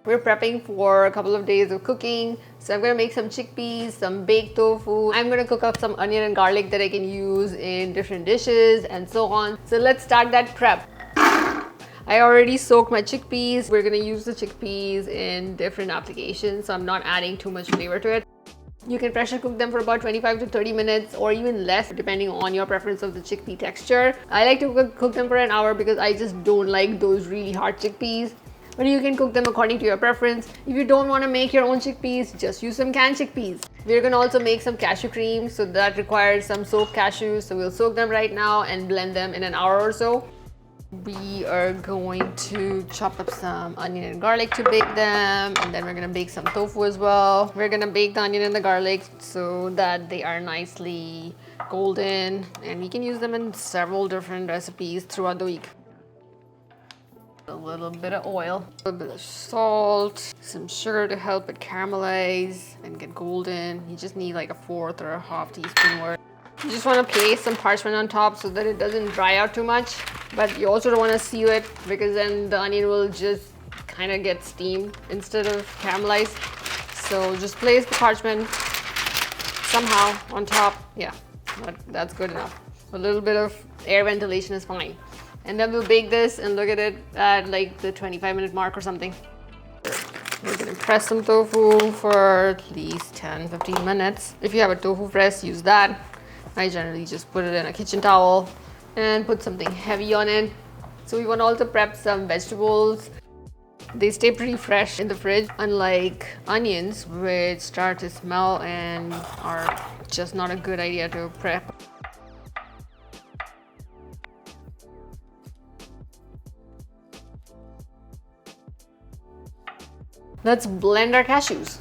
We're prepping for a couple of days of cooking. So I'm gonna make some chickpeas, some baked tofu. I'm gonna cook up some onion and garlic that I can use in different dishes and so on. So let's start that prep. I already soaked my chickpeas. We're gonna use the chickpeas in different applications, so I'm not adding too much flavor to it. You can pressure cook them for about 25 to 30 minutes or even less depending on your preference of the chickpea texture. I like to cook them for an hour because I just don't like those really hard chickpeas. But you can cook them according to your preference. If you don't want to make your own chickpeas, just use some canned chickpeas. We're gonna also make some cashew cream, so that requires some soaked cashews. So we'll soak them right now and blend them in an hour or so. We are going to chop up some onion and garlic to bake them, and then we're gonna bake some tofu as well. We're gonna bake the onion and the garlic so that they are nicely golden, and we can use them in several different recipes throughout the week. A little bit of oil, a little bit of salt, some sugar to help it caramelize and get golden. You just need like a fourth or a half teaspoon worth. You just want to place some parchment on top so that it doesn't dry out too much, but you also don't want to seal it because then the onion will just kind of get steamed instead of caramelized. So just place the parchment somehow on top. Yeah, that's good enough. A little bit of air ventilation is fine. And then we'll bake this and look at it at like the 25-minute mark or something. We're gonna press some tofu for at least 10-15 minutes. If you have a tofu press, use that. I generally just put it in a kitchen towel and put something heavy on it. So we want to also prep some vegetables. They stay pretty fresh in the fridge, unlike onions, which start to smell and are just not a good idea to prep. Let's blend our cashews.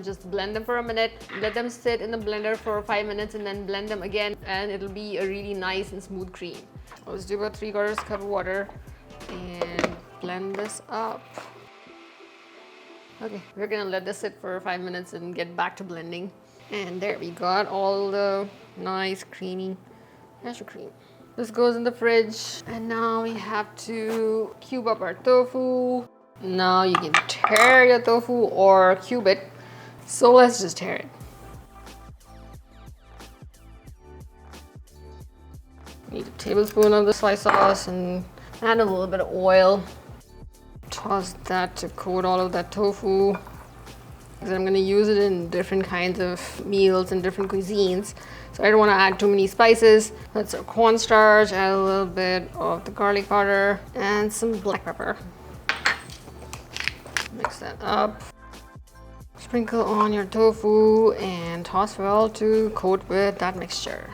Just blend them for a minute, let them sit in the blender for 5 minutes and then blend them again, and it'll be a really nice and smooth cream. Let's do about 3/4 cup of water and blend this up. Okay, we're gonna let this sit for 5 minutes and get back to blending. And there we got all the nice creamy cashew cream. This goes in the fridge, and now we have to cube up our tofu. Now you can tear your tofu or cube it. So let's just tear it. Need a tablespoon of the soy sauce and add a little bit of oil. Toss that to coat all of that tofu. Because I'm going to use it in different kinds of meals and different cuisines. So I don't want to add too many spices. That's our cornstarch, add a little bit of the garlic powder and some black pepper. Mix that up. Sprinkle on your tofu and toss well to coat with that mixture.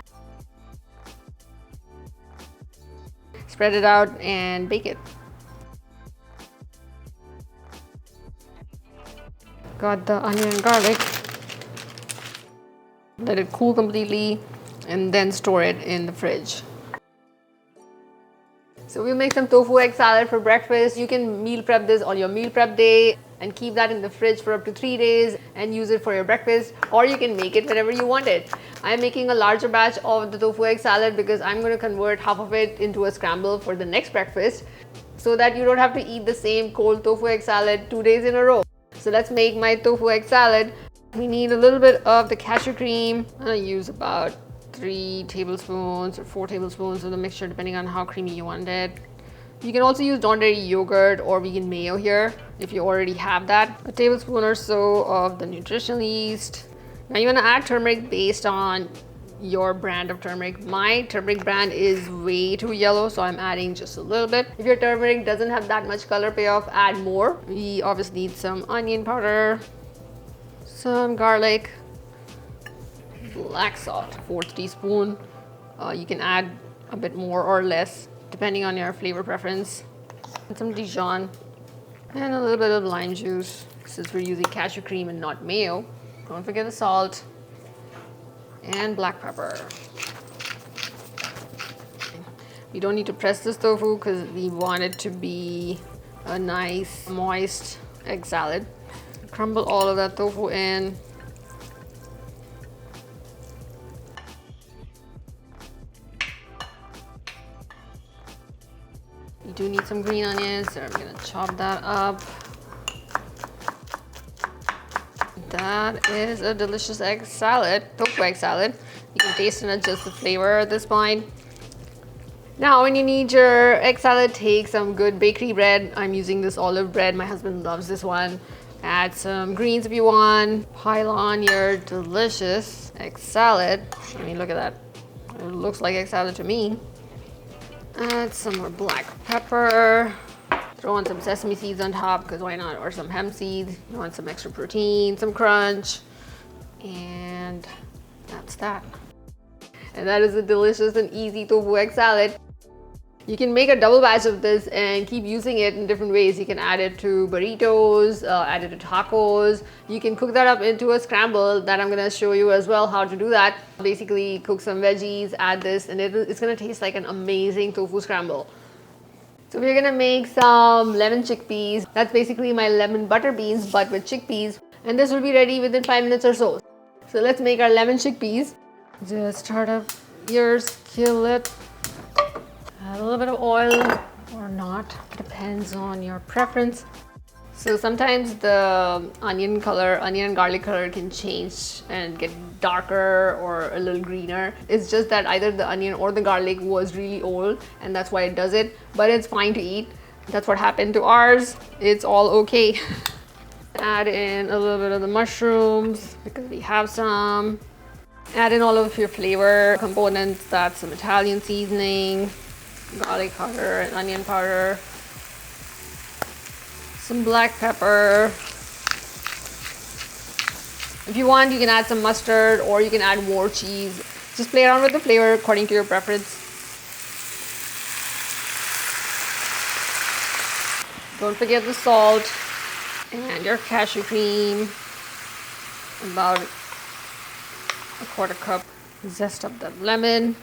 Spread it out and bake it. Got the onion and garlic. Let it cool completely and then store it in the fridge. So we'll make some tofu egg salad for breakfast. You can meal prep this on your meal prep day and keep that in the fridge for up to 3 days and use it for your breakfast, or you can make it whenever you want it. I'm making a larger batch of the tofu egg salad because I'm going to convert half of it into a scramble for the next breakfast so that you don't have to eat the same cold tofu egg salad 2 days in a row. So let's make my tofu egg salad. We need a little bit of the cashew cream. I'm going to use about 3 tablespoons or 4 tablespoons of the mixture depending on how creamy you want it. You can also use non-dairy yogurt or vegan mayo here if you already have that. A tablespoon or so of the nutritional yeast. Now you want to add turmeric based on your brand of turmeric. My turmeric brand is way too yellow, so I'm adding just a little bit. If your turmeric doesn't have that much color payoff, add more. We obviously need some onion powder, some garlic, black salt, 1/4 teaspoon. You can add a bit more or less depending on your flavor preference. And some Dijon and a little bit of lime juice since we're using cashew cream and not mayo. Don't forget the salt and black pepper. We don't need to press this tofu because we want it to be a nice moist egg salad. Crumble all of that tofu in. You do need some green onions, so I'm gonna chop that up. That is a delicious egg salad, tofu egg salad. You can taste and adjust the flavor at this point. Now, when you need your egg salad, take some good bakery bread. I'm using this olive bread. My husband loves this one. Add some greens if you want. Pile on your delicious egg salad. I mean, look at that. It looks like egg salad to me. Add some more black pepper. Throw on some sesame seeds on top, because why not? Or some hemp seeds. You want some extra protein, some crunch. And that's that. And that is a delicious and easy tofu egg salad. You can make a double batch of this and keep using it in different ways. You can add it to burritos, add it to tacos. You can cook that up into a scramble that I'm gonna show you as well how to do that. Basically, cook some veggies, add this, and it's gonna taste like an amazing tofu scramble. So we're gonna make some lemon chickpeas. That's basically my lemon butter beans, but with chickpeas. And this will be ready within 5 minutes or so. So let's make our lemon chickpeas. Just start up your skillet. Add a little bit of oil or not, depends on your preference. So sometimes the onion and garlic color can change and get darker or a little greener. It's just that either the onion or the garlic was really old and that's why it does it, but it's fine to eat. That's what happened to ours. It's all okay. Add in a little bit of the mushrooms because we have some. Add in all of your flavor components. That's some Italian seasoning, garlic powder and onion powder, some black pepper. If you want, you can add some mustard or you can add more cheese. Just play around with the flavor according to your preference. Don't forget the salt and your cashew cream, about a quarter cup. Zest up that lemon.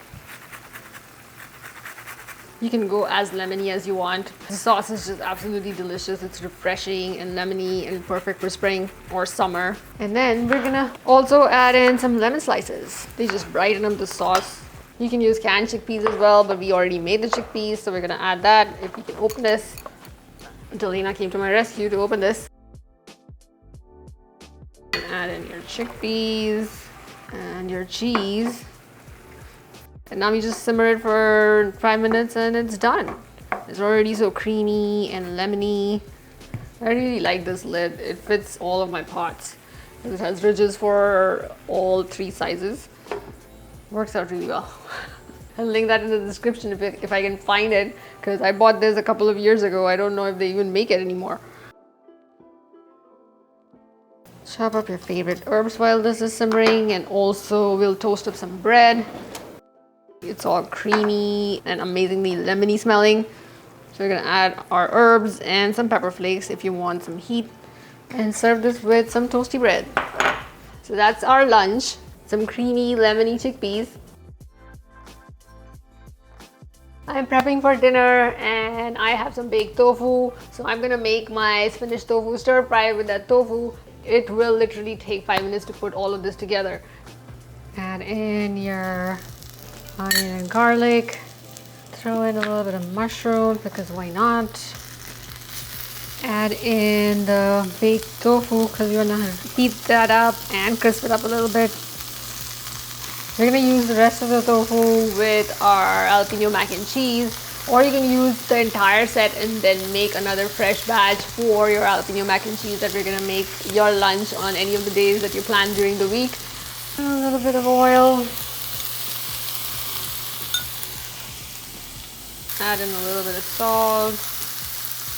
You can go as lemony as you want. The sauce is just absolutely delicious. It's refreshing and lemony and perfect for spring or summer. And then we're gonna also add in some lemon slices. They just brighten up the sauce. You can use canned chickpeas as well, but we already made the chickpeas, so we're gonna add that. If we can open this. Delina came to my rescue to open this. Add in your chickpeas and your cheese. And now we just simmer it for 5 minutes and it's done. It's already so creamy and lemony. I really like this lid. It fits all of my pots. It has ridges for all 3 sizes. Works out really well. I'll link that in the description if I can find it, because I bought this a couple of years ago. I don't know if they even make it anymore. Chop up your favorite herbs while this is simmering, and also we'll toast up some bread. It's all creamy and amazingly lemony smelling. So we're gonna add our herbs and some pepper flakes if you want some heat, and serve this with some toasty bread. So that's our lunch, some creamy lemony chickpeas. I'm prepping for dinner and I have some baked tofu. So I'm gonna make my spinach tofu stir fry with that tofu. It will literally take 5 minutes to put all of this together. Add in your onion and garlic. Throw in a little bit of mushroom because why not? Add in the baked tofu because you want to heat that up and crisp it up a little bit. We're going to use the rest of the tofu with our jalapeno mac and cheese, or you can use the entire set and then make another fresh batch for your jalapeno mac and cheese that we're going to make your lunch on any of the days that you plan during the week. A little bit of oil. Add in a little bit of salt,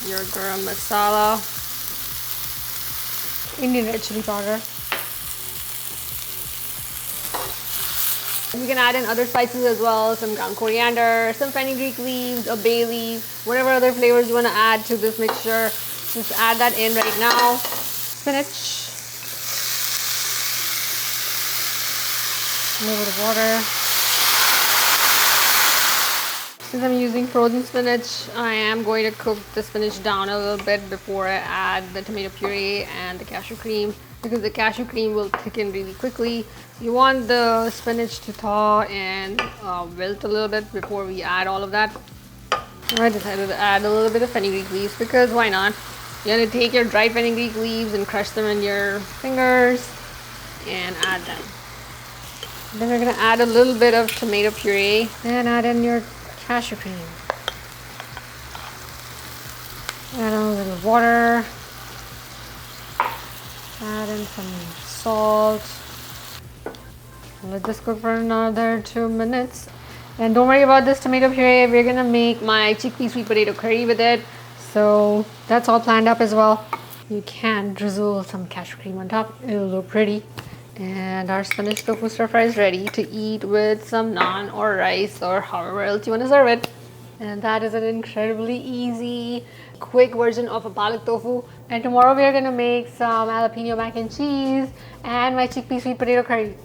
your garam masala, Indian red chili powder. You can add in other spices as well, some ground coriander, some fenugreek leaves, a bay leaf, whatever other flavors you want to add to this mixture. Just add that in right now. Spinach, a little bit of water. Since I'm using frozen spinach, I am going to cook the spinach down a little bit before I add the tomato puree and the cashew cream, because the cashew cream will thicken really quickly. You want the spinach to thaw and wilt a little bit before we add all of that. I decided to add a little bit of fenugreek leaves because why not? You're gonna take your dried fenugreek leaves and crush them in your fingers and add them. Then we're gonna add a little bit of tomato puree and add in your cashew cream. Add a little water. Add in some salt. Let this cook for another 2 minutes. And don't worry about this tomato puree. We're gonna make my chickpea sweet potato curry with it. So that's all planned up as well. You can drizzle some cashew cream on top. It'll look pretty. And our spinach tofu stir fry is ready to eat with some naan or rice or however else you want to serve it. And that is an incredibly easy, quick version of a palak tofu. And tomorrow we are going to make some jalapeno mac and cheese and my chickpea sweet potato curry.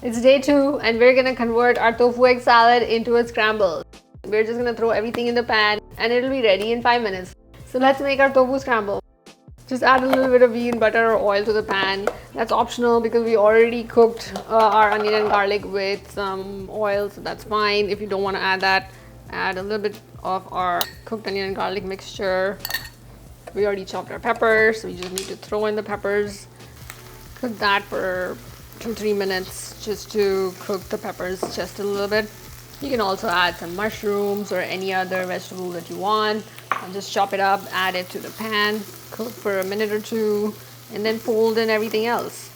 It's day 2 and we're going to convert our tofu egg salad into a scramble. We're just going to throw everything in the pan and it'll be ready in 5 minutes. So let's make our tofu scramble. Just add a little bit of ghee and butter or oil to the pan. That's optional because we already cooked our onion and garlic with some oil, so that's fine. If you don't want to add that, add a little bit of our cooked onion and garlic mixture. We already chopped our peppers, so we just need to throw in the peppers. Cook that for 2-3 minutes just to cook the peppers just a little bit. You can also add some mushrooms or any other vegetable that you want. And just chop it up, add it to the pan, cook for a minute or 2, and then fold in everything else.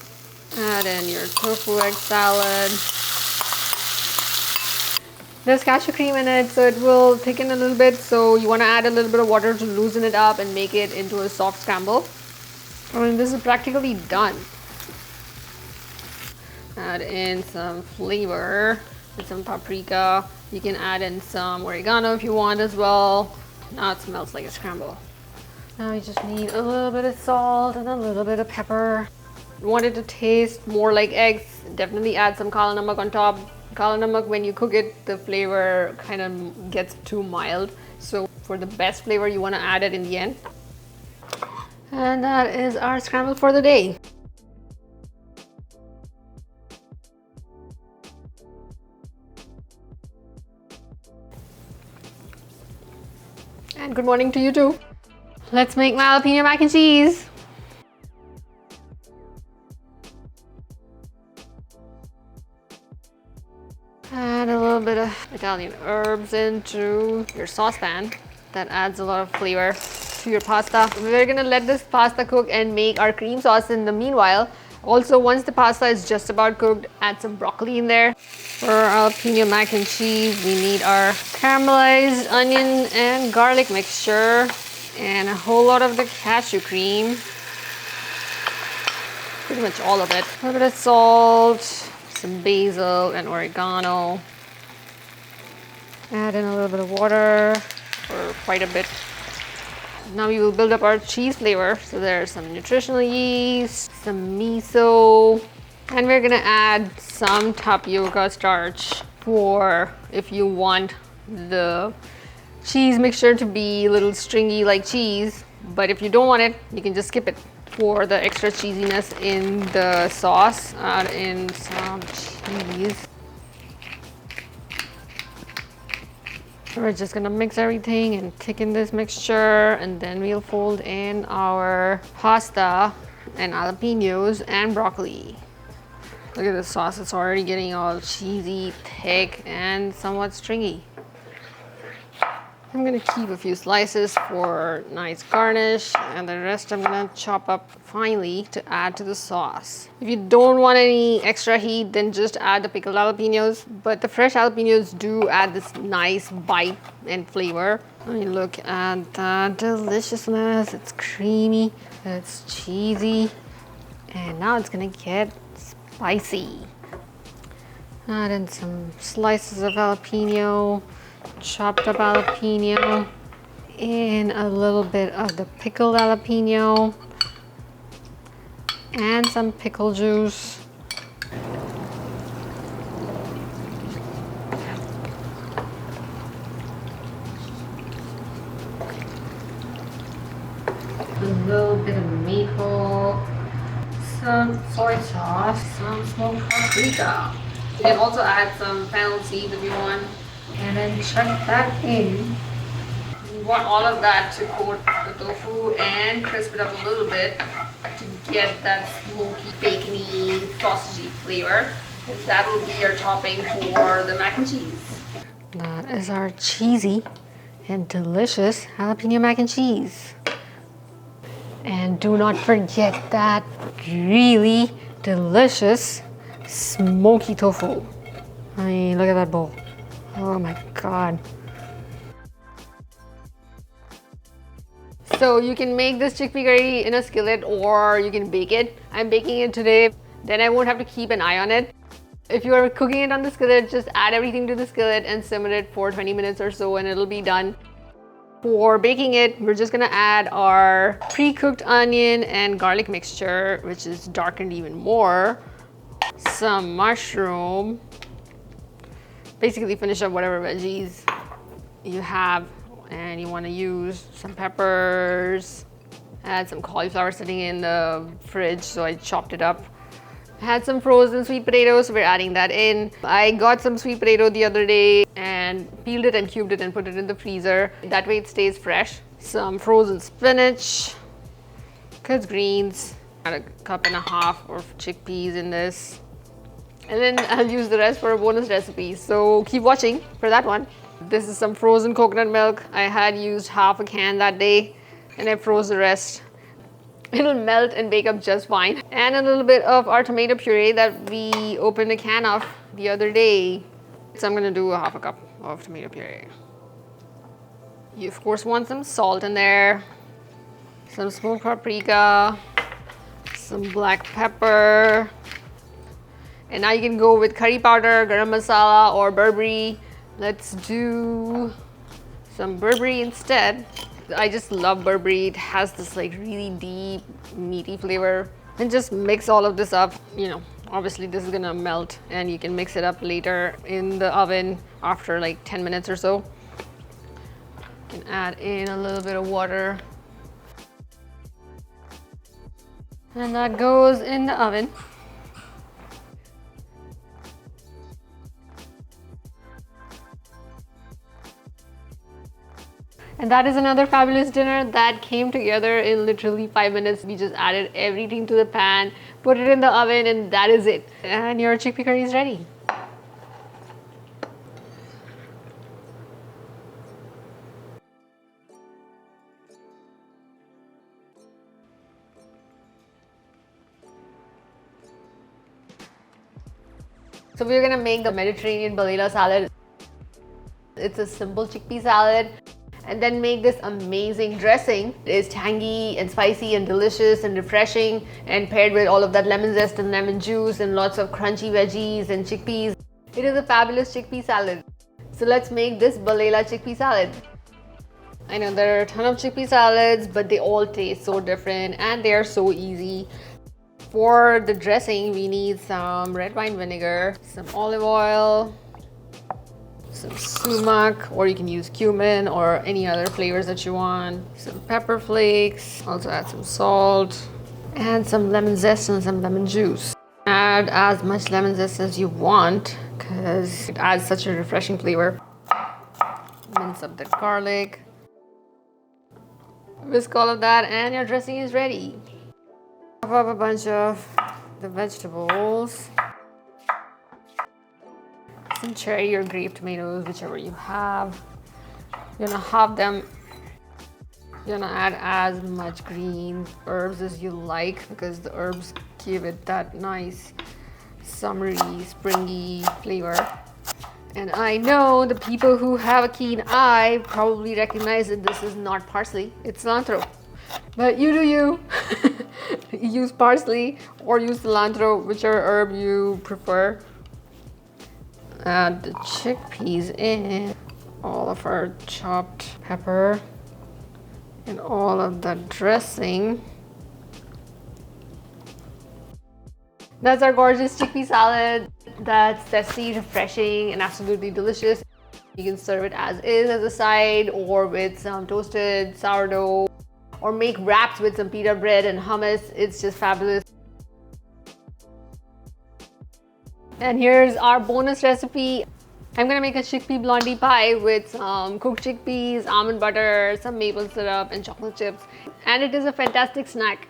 Add in your tofu egg salad. There's cashew cream in it, so it will thicken a little bit. So you want to add a little bit of water to loosen it up and make it into a soft scramble. I mean, this is practically done. Add in some flavor with some paprika. You can add in some oregano if you want as well. Now it smells like a scramble. Now you just need a little bit of salt and a little bit of pepper. You want it to taste more like eggs, definitely add some kala namak on top. Kala namak, when you cook it, the flavor kind of gets too mild. So for the best flavor, you want to add it in the end. And that is our scramble for the day. And good morning to you too. Let's make my jalapeno mac and cheese. Add a little bit of Italian herbs into your saucepan. That adds a lot of flavor to your pasta. We're gonna let this pasta cook and make our cream sauce in the meanwhile. Also, once the pasta is just about cooked, add some broccoli in there. For our jalapeno mac and cheese, we need our caramelized onion and garlic mixture and a whole lot of the cashew cream. Pretty much all of it. A little bit of salt, some basil and oregano. Add in a little bit of water for quite a bit. Now we will build up our cheese flavor. So there's some nutritional yeast, some miso, and we're gonna add some tapioca starch for if you want the cheese mixture to be a little stringy like cheese. But if you don't want it, you can just skip it. For the extra cheesiness in the sauce, add in some cheese. We're just gonna mix everything and thicken this mixture, and then we'll fold in our pasta and jalapenos and broccoli. Look at the sauce, it's already getting all cheesy, thick, and somewhat stringy. I'm gonna keep a few slices for nice garnish, and the rest I'm gonna chop up finely to add to the sauce. If you don't want any extra heat, then just add the pickled jalapenos, but the fresh jalapenos do add this nice bite and flavor. I mean, look at the deliciousness. It's creamy, it's cheesy, and now it's gonna get spicy. Add in some slices of jalapeno, chopped up jalapeno, and a little bit of the pickled jalapeno, and some pickle juice. A little bit of maple, some soy sauce, some smoked paprika. You can also add some fennel seeds if you want. And then chuck that in. You want all of that to coat the tofu and crisp it up a little bit to get that smoky, bacony, sausagey flavor. And that will be your topping for the mac and cheese. That is our cheesy and delicious jalapeno mac and cheese. And do not forget that really delicious smoky tofu. I mean, look at that bowl. Oh my God. So you can make this chickpea curry in a skillet or you can bake it. I'm baking it today, then I won't have to keep an eye on it. If you are cooking it on the skillet, just add everything to the skillet and simmer it for 20 minutes or so and it'll be done. For baking it, we're just gonna add our pre-cooked onion and garlic mixture, which is darkened even more. Some mushroom. Basically finish up whatever veggies you have and you want to use. Some peppers. I had some cauliflower sitting in the fridge, so I chopped it up. I had some frozen sweet potatoes, so we're adding that in. I got some sweet potato the other day and peeled it and cubed it and put it in the freezer. That way it stays fresh. Some frozen spinach, kids greens. Add a cup and a half of chickpeas in this. And then I'll use the rest for a bonus recipe. So keep watching for that one. This is some frozen coconut milk. I had used half a can that day and I froze the rest. It'll melt and bake up just fine. And a little bit of our tomato puree that we opened a can of the other day. So I'm gonna do a half a cup of tomato puree. You of course want some salt in there, some smoked paprika, some black pepper. And now you can go with curry powder, garam masala, or Burberry. Let's do some Burberry instead. I just love Burberry. It has this like really deep, meaty flavor. And just mix all of this up. You know, obviously this is gonna melt and you can mix it up later in the oven after like 10 minutes or so. You can add in a little bit of water. And that goes in the oven. And that is another fabulous dinner that came together in literally 5 minutes. We just added everything to the pan, put it in the oven, and that is it. And your chickpea curry is ready. So we're gonna make the Mediterranean Balela salad. It's a simple chickpea salad. And then make this amazing dressing. It is tangy and spicy and delicious and refreshing, and paired with all of that lemon zest and lemon juice and lots of crunchy veggies and chickpeas. It is a fabulous chickpea salad. So let's make this Balela chickpea salad. I know there are a ton of chickpea salads, but they all taste so different and they are so easy. For the dressing, we need some red wine vinegar, some olive oil, some sumac, or you can use cumin or any other flavors that you want, some pepper flakes, also add some salt, and some lemon zest and some lemon juice. Add as much lemon zest as you want because it adds such a refreshing flavor. Mince up that garlic. Whisk all of that and your dressing is ready. Chop up a bunch of the vegetables. Some cherry or grape tomatoes, whichever you have. You're gonna halve them. You're gonna add as much green herbs as you like because the herbs give it that nice summery, springy flavor. And I know the people who have a keen eye probably recognize that this is not parsley, it's cilantro. But you do you. Use parsley or use cilantro, whichever herb you prefer. Add the chickpeas in, all of our chopped pepper, and all of the dressing. That's our gorgeous chickpea salad. That's zesty, refreshing, and absolutely delicious. You can serve it as is as a side or with some toasted sourdough, or make wraps with some pita bread and hummus. It's just fabulous. And here's our bonus recipe. I'm gonna make a chickpea blondie pie with some cooked chickpeas, almond butter, some maple syrup, and chocolate chips. And it is a fantastic snack.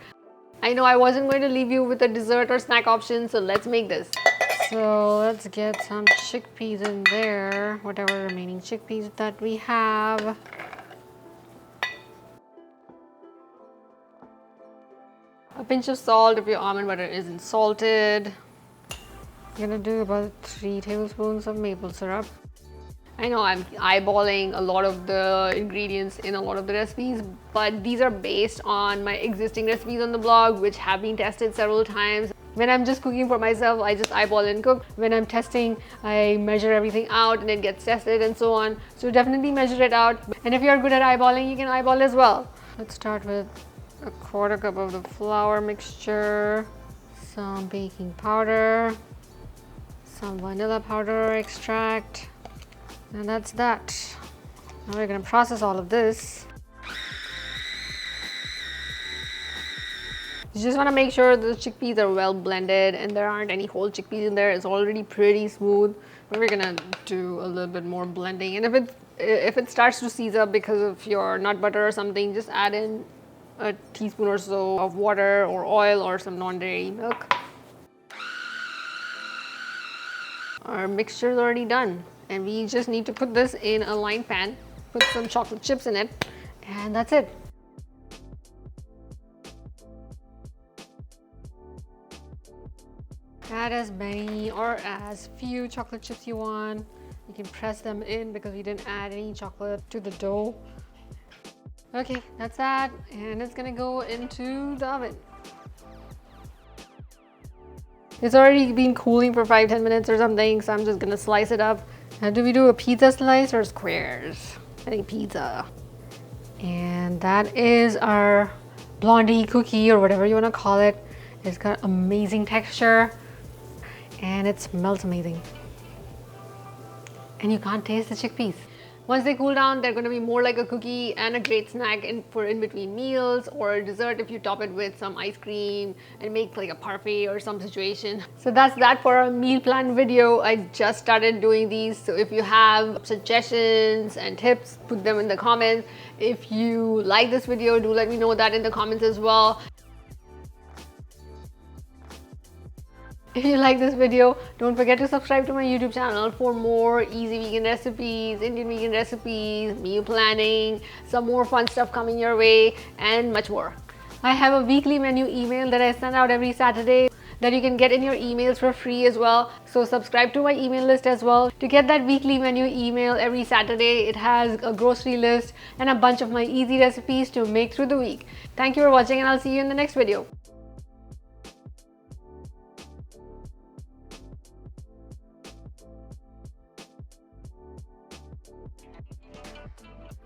I know I wasn't going to leave you with a dessert or snack option, so let's make this. So let's get some chickpeas in there, whatever remaining chickpeas that we have. A pinch of salt if your almond butter isn't salted. I'm gonna do about 3 tablespoons of maple syrup. I know I'm eyeballing a lot of the ingredients in a lot of the recipes, but these are based on my existing recipes on the blog, which have been tested several times. When I'm just cooking for myself, I just eyeball and cook. When I'm testing, I measure everything out and it gets tested and so on. So definitely measure it out. And if you're good at eyeballing, you can eyeball as well. Let's start with a 1/4 cup of the flour mixture, some baking powder, some vanilla powder extract, and that's that. Now we're going to process all of this. You just want to make sure the chickpeas are well blended and there aren't any whole chickpeas in there. It's already pretty smooth, but we're going to do a little bit more blending. And if it starts to seize up because of your nut butter or something, just add in a teaspoon or so of water or oil or some non-dairy milk. Our mixture is already done, and we just need to put this in a lined pan, put some chocolate chips in it, and that's it. Add as many or as few chocolate chips you want. You can press them in because we didn't add any chocolate to the dough. Okay, that's that, and it's gonna go into the oven. It's already been cooling for 5-10 minutes or something, so I'm just gonna slice it up. Now, do we do a pizza slice or squares? I think pizza. And that is our blondie cookie, or whatever you wanna call it. It's got amazing texture and it smells amazing. And you can't taste the chickpeas. Once they cool down, they're going to be more like a cookie and a great snack for in between meals, or a dessert if you top it with some ice cream and make like a parfait or some situation. So that's that for our meal plan video. I just started doing these, so if you have suggestions and tips, put them in the comments. If you like this video, do let me know that in the comments as well. If you like this video, don't forget to subscribe to my YouTube channel for more easy vegan recipes, Indian vegan recipes, meal planning, some more fun stuff coming your way, and much more. I have a weekly menu email that I send out every Saturday that you can get in your emails for free as well. So subscribe to my email list as well to get that weekly menu email every Saturday. It has a grocery list and a bunch of my easy recipes to make through the week. Thank you for watching, and I'll see you in the next video.